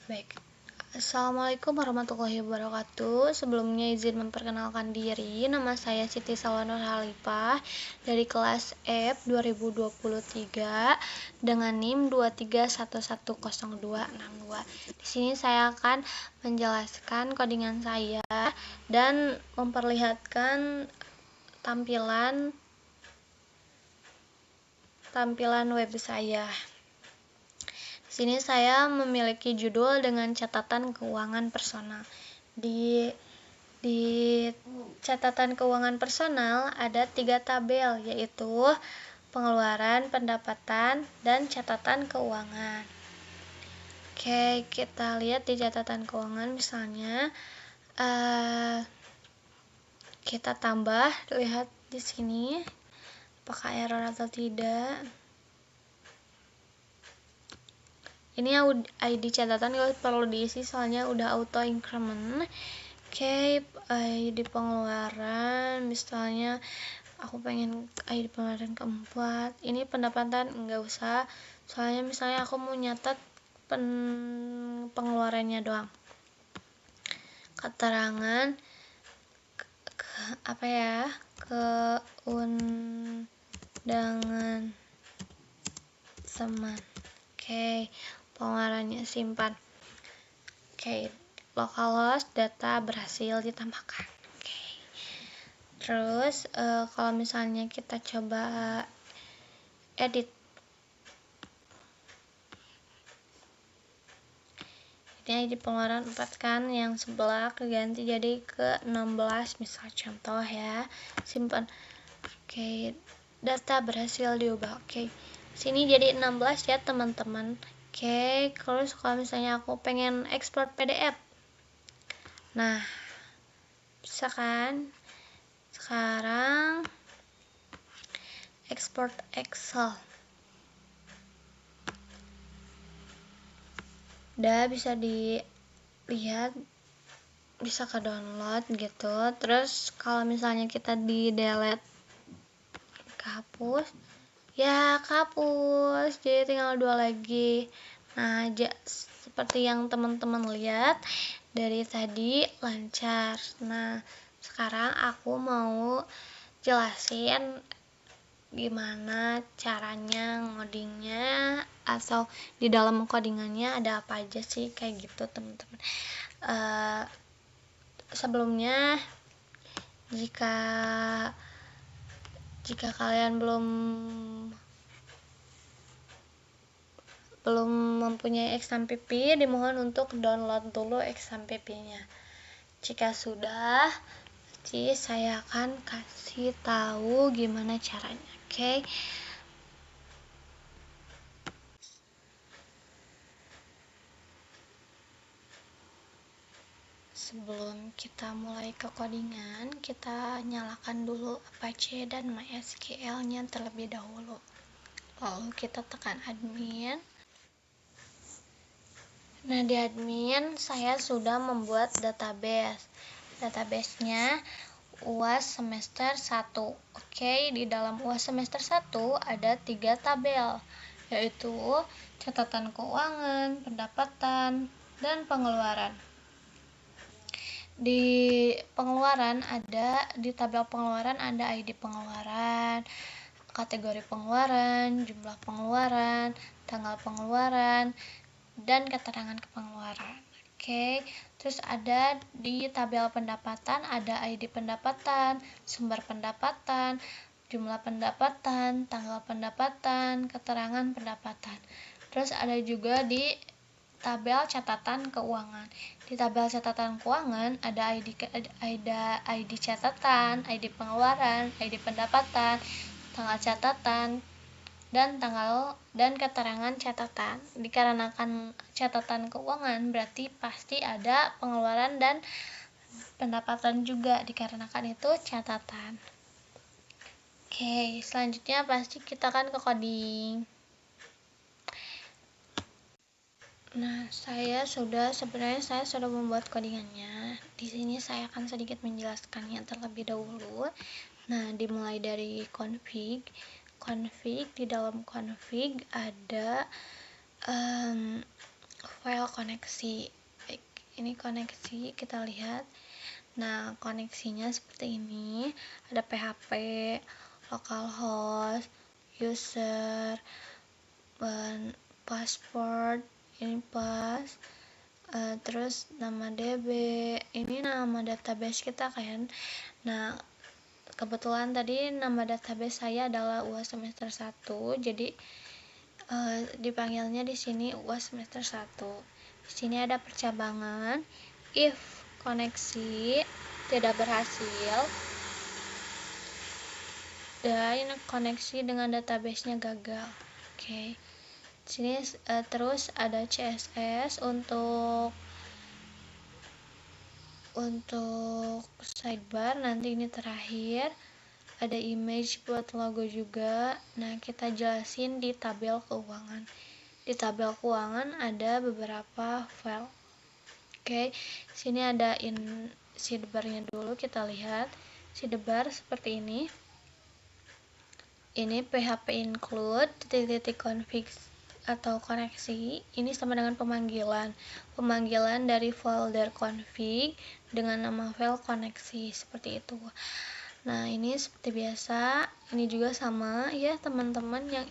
Baik, Assalamualaikum warahmatullahi wabarakatuh. Sebelumnya izin memperkenalkan diri. Nama saya Siti Salwa Nurhalifah dari kelas F 2023 dengan NIM 231106262. Di sini saya akan menjelaskan codingan saya dan memperlihatkan tampilan web saya. Di sini saya memiliki judul dengan catatan keuangan personal. Di catatan keuangan personal ada 3 tabel, yaitu pengeluaran, pendapatan, dan catatan keuangan. Oke, kita lihat di catatan keuangan misalnya kita tambah, lihat di sini apakah error atau tidak. Ini ID catatan kalau perlu diisi soalnya udah auto increment. Oke, ID pengeluaran misalnya aku pengen ID pengeluaran keempat. Ini pendapatan enggak usah, soalnya misalnya aku mau nyatet pengeluarannya doang. Keterangan keundangan teman. Oke, pengeluarannya simpan. Oke, localhost data berhasil ditambahkan. Oke. Terus kalau misalnya kita coba edit, ini di pengeluaran 4 kan, yang sebelah keganti jadi ke 16 misal contoh ya, simpan. Oke, data berhasil diubah. Oke, sini jadi 16 ya teman-teman. Oke, terus kalau misalnya aku pengen ekspor PDF, nah bisa kan. Sekarang export Excel, udah bisa dilihat, bisa ke download gitu. Terus kalau misalnya kita di delete, kehapus ya, kehapus, jadi tinggal 2 lagi. Nah, seperti yang teman-teman lihat dari tadi lancar. Nah, sekarang aku mau jelasin gimana caranya ngodingnya, atau di dalam codingannya ada apa aja sih, kayak gitu teman-teman. Sebelumnya jika kalian belum mempunyai XAMPP, dimohon untuk download dulu XAMPP-nya. Jika sudah, nanti saya akan kasih tahu gimana caranya. Oke. Sebelum kita mulai ke codingan, kita nyalakan dulu Apache dan MySQL-nya terlebih dahulu. Lalu kita tekan admin. Nah, di admin saya sudah membuat database. Database-nya UAS semester 1. Oke, di dalam UAS semester 1 ada 3 tabel, yaitu catatan keuangan, pendapatan, dan pengeluaran. Di tabel pengeluaran ada ID pengeluaran, kategori pengeluaran, jumlah pengeluaran, tanggal pengeluaran, dan keterangan kepengeluaran. Oke, terus ada di tabel pendapatan ada ID pendapatan, sumber pendapatan, jumlah pendapatan, tanggal pendapatan, keterangan pendapatan. Terus ada juga di tabel catatan keuangan. Di tabel catatan keuangan ada ID catatan, ID pengeluaran, ID pendapatan, tanggal catatan, dan keterangan catatan. Dikarenakan catatan keuangan berarti pasti ada pengeluaran dan pendapatan juga, dikarenakan itu catatan. Oke, selanjutnya pasti kita akan ke coding. Nah, saya sudah membuat codingannya. Di sini saya akan sedikit menjelaskannya terlebih dahulu. Nah, dimulai dari config. Di dalam config ada file koneksi. Ini koneksi, kita lihat. Nah, koneksinya seperti ini. Ada PHP, localhost, user, password, ini pas, terus nama DB, ini nama database kita kan. Nah, kebetulan tadi nama database saya adalah UAS semester 1, jadi dipanggilnya di sini UAS semester 1. Di sini ada percabangan. If koneksi tidak berhasil dan koneksi dengan database-nya gagal. Oke. Di sini terus ada CSS untuk sidebar, nanti ini terakhir. Ada image buat logo juga. Nah, kita jelasin di tabel keuangan. Di tabel keuangan ada beberapa file. Oke, sini ada sidebarnya dulu, kita lihat. Sidebar seperti ini. Ini PHP include config atau koneksi. Ini sama dengan pemanggilan dari folder config dengan nama file koneksi, seperti itu. Nah, ini seperti biasa, ini juga sama ya teman-teman, yang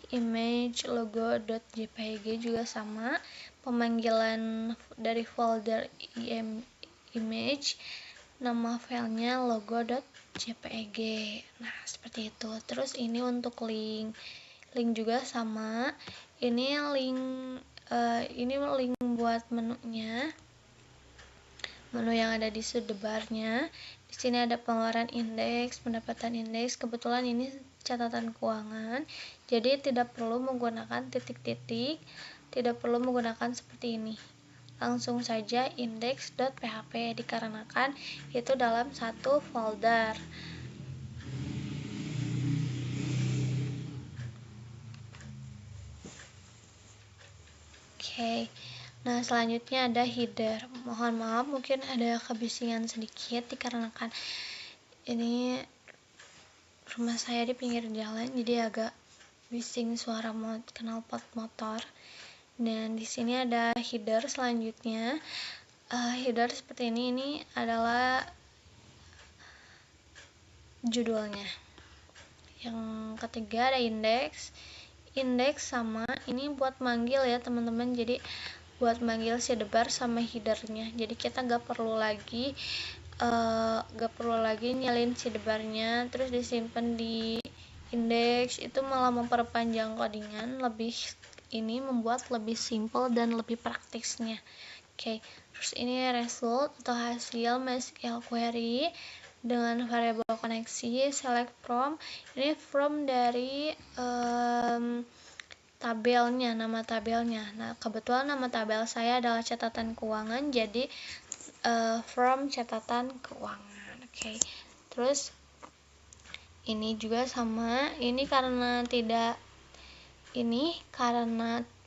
image logo.jpg juga sama, pemanggilan dari folder image, nama filenya logo.jpg. Nah, seperti itu. Terus ini untuk link juga sama, ini link buat menunya, menu yang ada di sidebarnya. Di sini ada pengeluaran indeks, pendapatan indeks. Kebetulan ini catatan keuangan, jadi tidak perlu menggunakan titik-titik, tidak perlu menggunakan seperti ini. Langsung saja index.php, dikarenakan itu dalam satu folder. Oke. Nah, selanjutnya ada header. Mohon maaf, mungkin ada kebisingan sedikit dikarenakan ini rumah saya di pinggir jalan, jadi agak bising suara knalpot motor. Dan di sini ada header selanjutnya. Header seperti ini adalah judulnya. Yang ketiga ada indeks. Indeks sama ini buat manggil ya teman-teman, jadi buat manggil sidebar sama headernya. Jadi kita gak perlu lagi nyalin sidebarnya terus disimpan di indeks, itu malah memperpanjang codingan. Ini membuat lebih simple dan lebih praktisnya. Oke. Terus ini result atau hasil MySQL query dengan variabel koneksi, select from. Ini from dari tabelnya, nama tabelnya. Nah, kebetulan nama tabel saya adalah catatan keuangan, jadi from catatan keuangan. Oke. Terus ini juga sama. Ini karena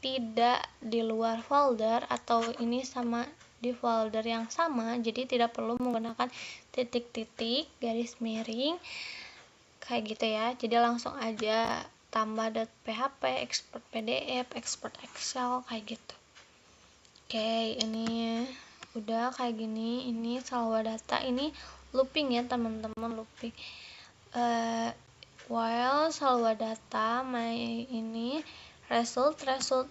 tidak di luar folder, atau ini sama di folder yang sama, jadi tidak perlu menggunakan titik-titik, garis miring kayak gitu ya. Jadi langsung aja tambah.php, export PDF, export Excel kayak gitu. Oke, ini udah kayak gini. Ini salwa data, ini looping ya teman-teman, looping. While salwa data ini result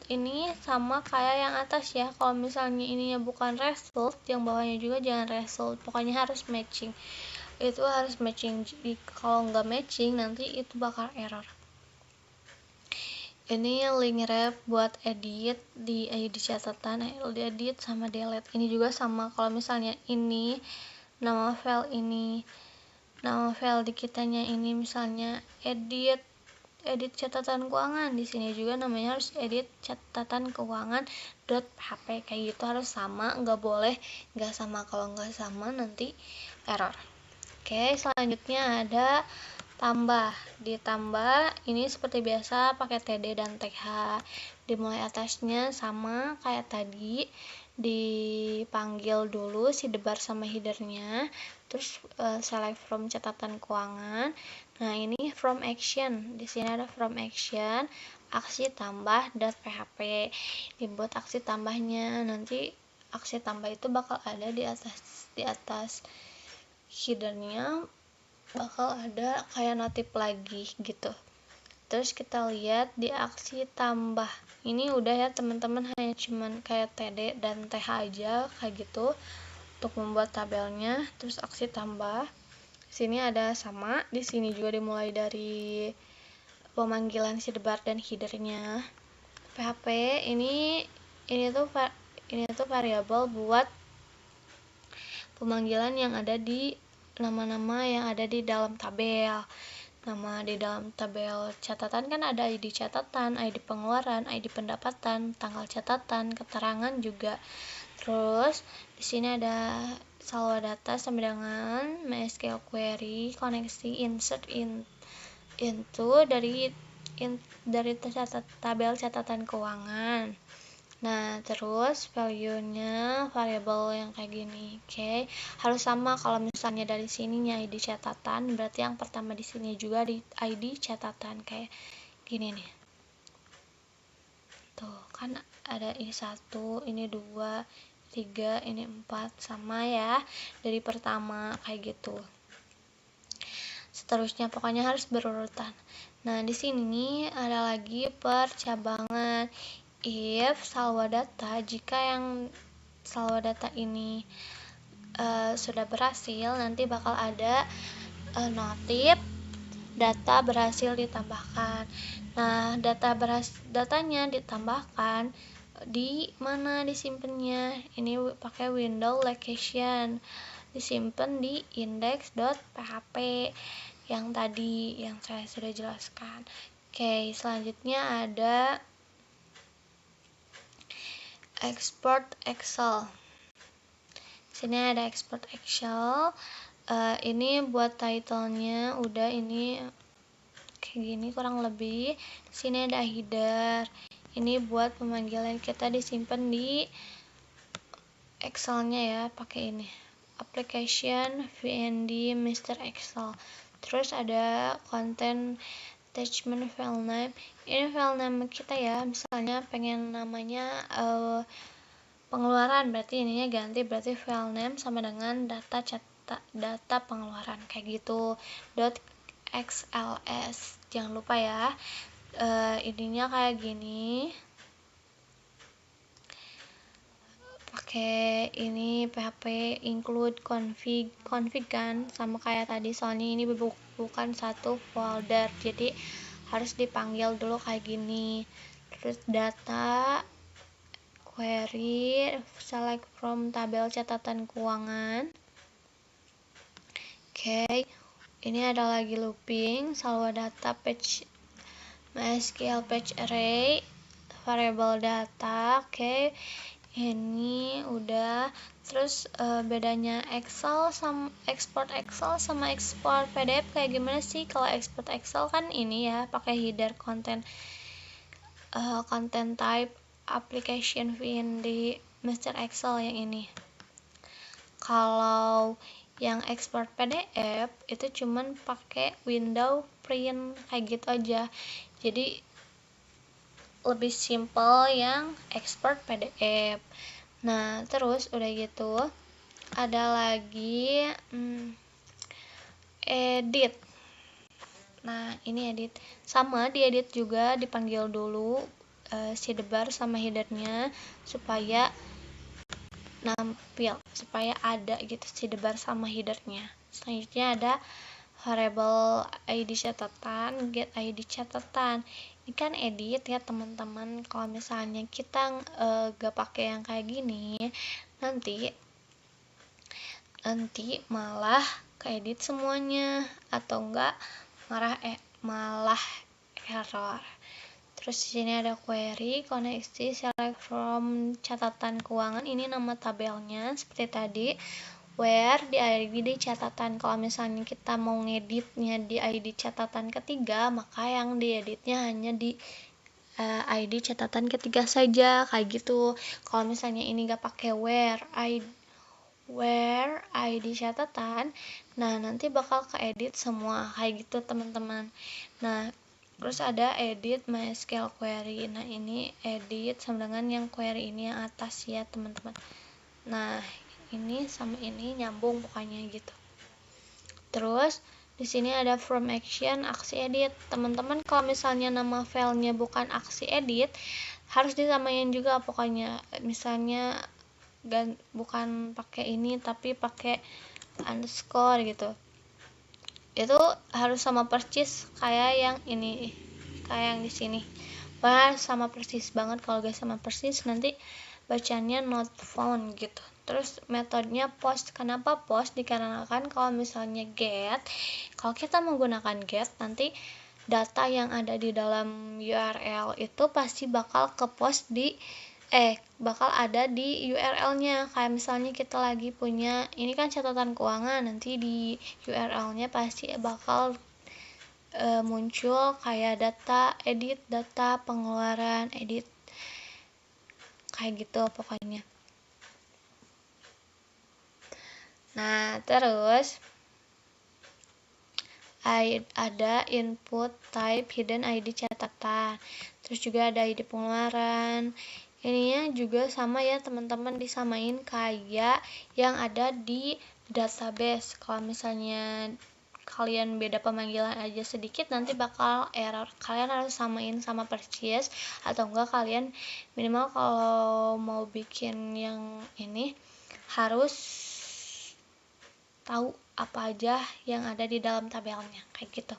ini sama kayak yang atas ya. Kalau misalnya ininya bukan result, yang bawahnya juga jangan result, pokoknya harus matching. Itu harus matching. Kalau nggak matching nanti itu bakal error. Ini link ref buat edit di catatan, edit sama delete. Ini juga sama, kalau misalnya ini nama file di kitanya ini misalnya edit catatan keuangan, di sini juga namanya harus edit catatan keuangan .php, kayak gitu harus sama, nggak boleh nggak sama. Kalau nggak sama nanti error. Oke, selanjutnya ada ditambah. Ini seperti biasa pakai TD dan TH. Dimulai atasnya sama kayak tadi, dipanggil dulu sidebar sama headernya, terus select from catatan keuangan. Nah, ini from action, di sini ada from action, aksi tambah .php. Dibuat aksi tambahnya, nanti aksi tambah itu bakal ada di atas headernya, bakal ada kayak notif lagi gitu. Terus kita lihat di aksi tambah ini udah ya teman-teman, hanya cuman kayak TD dan TH aja kayak gitu untuk membuat tabelnya. Terus aksi tambah sini ada sama, di sini juga dimulai dari pemanggilan sidebar dan headernya. PHP ini tuh variabel buat pemanggilan yang ada di nama-nama yang ada di dalam tabel. Nama di dalam tabel catatan kan ada ID catatan, ID pengeluaran, ID pendapatan, tanggal catatan, keterangan juga. Terus di sini ada salwa data sama dengan MySQL query, koneksi insert into dari tabel catatan keuangan. Nah, terus value-nya variabel yang kayak gini. Oke. Harus sama, kalau misalnya dari sininya ID catatan, berarti yang pertama di sini juga di ID catatan kayak gini nih. Tuh, kan ada ini 1, ini 2, 3, ini 4, sama ya dari pertama kayak gitu. Seterusnya pokoknya harus berurutan. Nah, di sini ada lagi percabangan. If salwa data, jika yang salwa data ini sudah berhasil, nanti bakal ada notif data berhasil ditambahkan. Nah, datanya ditambahkan di mana disimpannya? Ini pakai window location, disimpan di index.php yang tadi yang saya sudah jelaskan. Oke, selanjutnya ada export Excel. Sini ada export Excel. Ini buat titlenya udah ini kayak gini kurang lebih. Sini ada header. Ini buat pemanggilan kita disimpan di Excelnya ya, pakai ini. Application VND Mr. Excel. Terus ada content attachment file name. Ini file name kita ya, misalnya pengen namanya pengeluaran, berarti ininya ganti, berarti file name sama dengan data pengeluaran kayak gitu. .xls jangan lupa ya. Ininya kayak gini. Pakai ini PHP include config kan sama kayak tadi, soalnya ini bukan satu folder, jadi harus dipanggil dulu kayak gini. Terus data query select from tabel catatan keuangan. Oke, ini ada lagi looping salwa data page MySQL page array variable data. Oke, ini udah. Terus bedanya Excel sama export Excel sama export PDF kayak gimana sih? Kalau export Excel kan ini ya pakai header content type application VND Mr. Excel yang ini. Kalau yang export PDF itu cuman pakai window print kayak gitu aja. Jadi lebih simple yang export PDF. Nah, terus udah gitu ada lagi edit. Nah, ini edit. Sama diedit juga, dipanggil dulu sidebar sama headernya supaya nampil, supaya ada gitu sidebar sama headernya. Selanjutnya ada variable ID catatan, get ID catatan. Ini kan edit ya teman-teman. Kalau misalnya kita gak pakai yang kayak gini, nanti malah keedit semuanya, atau enggak malah error. Terus di sini ada query, koneksi, select from catatan keuangan. Ini nama tabelnya seperti tadi. Where di ID catatan. Kalau misalnya kita mau ngeditnya di ID catatan ketiga, maka yang dieditnya hanya di ID catatan ketiga saja kayak gitu. Kalau misalnya ini gak pakai where ID catatan, nah nanti bakal keedit semua kayak gitu teman-teman. Nah, Terus ada edit MySQL query. Nah, ini edit sama dengan yang query ini yang atas ya, teman-teman. Nah, ini sama ini nyambung pokoknya gitu. Terus di sini ada from action, aksi edit. Teman-teman kalau misalnya nama filenya bukan aksi edit, harus disamain juga pokoknya. Misalnya bukan pakai ini tapi pakai underscore gitu. Itu harus sama persis kayak yang ini, kayak yang di sini. Bahas sama persis banget. Kalau gak sama persis nanti bacanya not found gitu. Terus metodenya post. Kenapa post? Dikarenakan kalau misalnya get, kalau kita menggunakan get, nanti data yang ada di dalam URL itu pasti bakal ke post di bakal ada di URL-nya. Kayak misalnya kita lagi punya ini kan catatan keuangan, nanti di URL-nya pasti bakal muncul kayak data edit, data pengeluaran edit, kayak gitu pokoknya. Nah, terus ada input type hidden ID catatan, terus juga ada ID pengeluaran. Ininya juga sama ya teman-teman, disamain kayak yang ada di database. Kalau misalnya kalian beda pemanggilan aja sedikit nanti bakal error. Kalian harus samain sama persis, atau enggak kalian minimal kalau mau bikin yang ini harus tahu apa aja yang ada di dalam tabelnya, kayak gitu.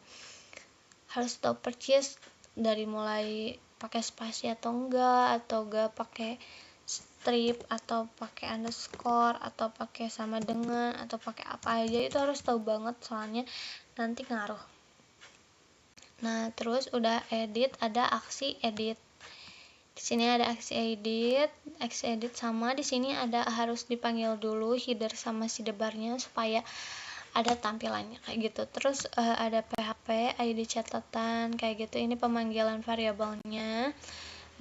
Harus tahu persis dari mulai pakai spasi atau enggak pakai strip atau pakai underscore atau pakai sama dengan atau pakai apa aja, itu harus tahu banget soalnya nanti ngaruh. Nah, terus udah edit, ada aksi edit. Di sini ada aksi edit sama di sini ada harus dipanggil dulu header sama sidebarnya supaya ada tampilannya kayak gitu. Terus ada PHP ID catatan kayak gitu. Ini pemanggilan variabelnya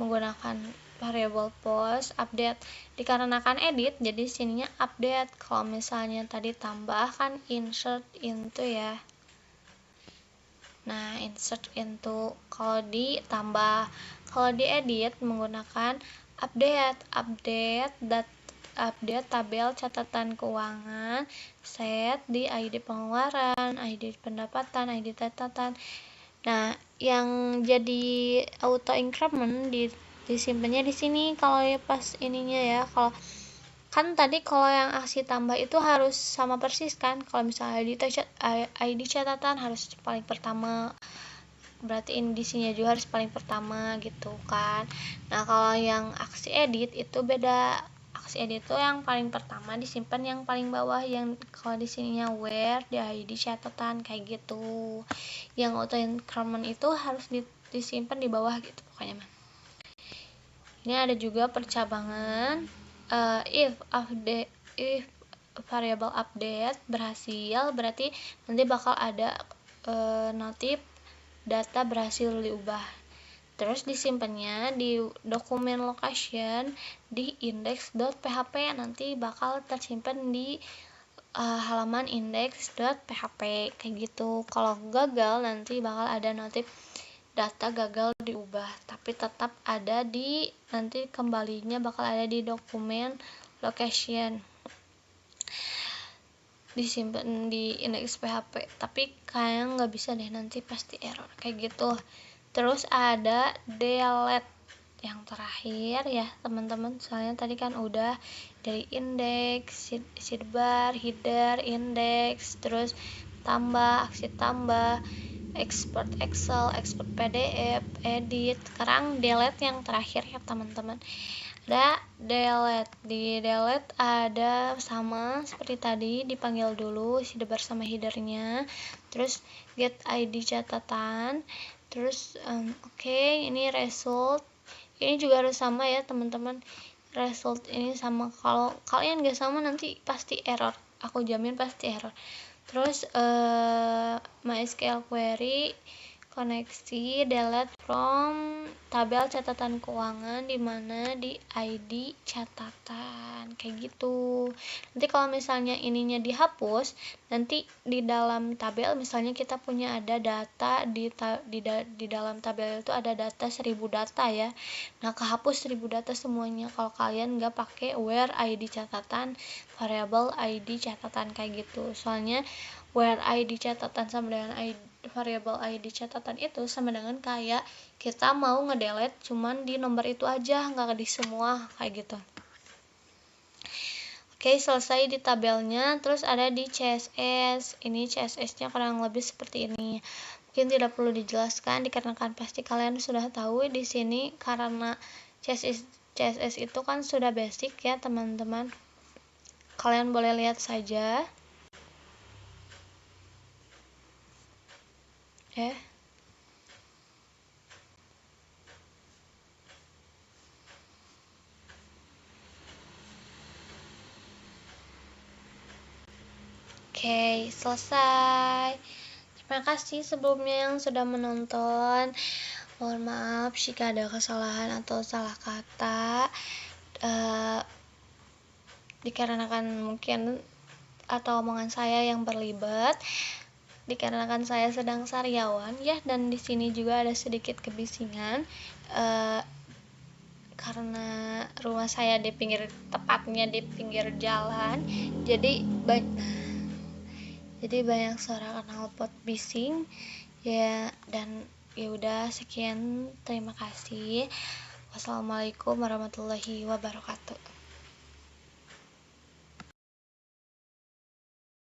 menggunakan variabel post. Update dikarenakan edit jadi sininya update. Kalau misalnya tadi tambah kan insert into ya. Nah, insert into. Kalau ditambah, kalau diedit menggunakan update tabel catatan keuangan, set di ID pengeluaran, ID pendapatan, ID catatan. Nah, yang jadi auto increment disimpannya di sini kalau ya pas ininya ya. Kalau kan tadi kalau yang aksi tambah itu harus sama persis kan. Kalau misalnya ID catatan harus paling pertama, berarti indisinya juga harus paling pertama gitu kan. Nah, kalau yang aksi edit itu beda. Aksi edit itu yang paling pertama disimpan yang paling bawah, yang kalau di sininya where di ID catatan kayak gitu. Yang auto increment itu harus disimpan di bawah gitu pokoknya mah. Ini ada juga percabangan if variable update berhasil, berarti nanti bakal ada notif data berhasil diubah. Terus disimpannya di dokumen location di index.php, nanti bakal tersimpan di halaman index.php kayak gitu. Kalau gagal nanti bakal ada notif data gagal diubah, tapi tetap ada di nanti kembalinya bakal ada di dokumen location, disimpan di index PHP, tapi kayaknya nggak bisa deh, nanti pasti error kayak gitu. Terus ada delete yang terakhir ya teman-teman, soalnya tadi kan udah dari index, sidebar, header, index, terus tambah, aksi tambah, export Excel, export PDF, edit. Sekarang delete yang terakhir ya teman-teman. Ada delete. Di delete ada sama seperti tadi, dipanggil dulu sidebar sama headernya, terus get ID catatan, terus ini result. Ini juga harus sama ya teman-teman, result ini sama. Kalau kalian gak sama nanti pasti error, aku jamin pasti error. Terus MySQL query, koneksi delete from tabel catatan keuangan di mana di ID catatan kayak gitu. Nanti kalau misalnya ininya dihapus, nanti di dalam tabel misalnya kita punya ada data di dalam tabel itu ada data 1000 data ya. Nah, kehapus 1000 data semuanya kalau kalian nggak pakai where ID catatan, variable ID catatan kayak gitu. Soalnya where ID catatan sama dengan variable ID catatan itu sama dengan kayak kita mau ngedelete cuman di nomor itu aja, nggak di semua kayak gitu. Oke, selesai di tabelnya. Terus ada di CSS. Ini CSS-nya kurang lebih seperti ini. Mungkin tidak perlu dijelaskan dikarenakan pasti kalian sudah tahu di sini karena CSS itu kan sudah basic ya, teman-teman. Kalian boleh lihat saja. Oke, selesai. Terima kasih sebelumnya yang sudah menonton. Mohon maaf jika ada kesalahan atau salah kata. Dikarenakan mungkin atau omongan saya yang berlibat. Dikarenakan saya sedang sariawan ya, dan di sini juga ada sedikit kebisingan. Karena rumah saya tepatnya di pinggir jalan, jadi banyak suara knalpot bising ya. Dan ya udah, sekian, terima kasih. Wassalamualaikum warahmatullahi wabarakatuh.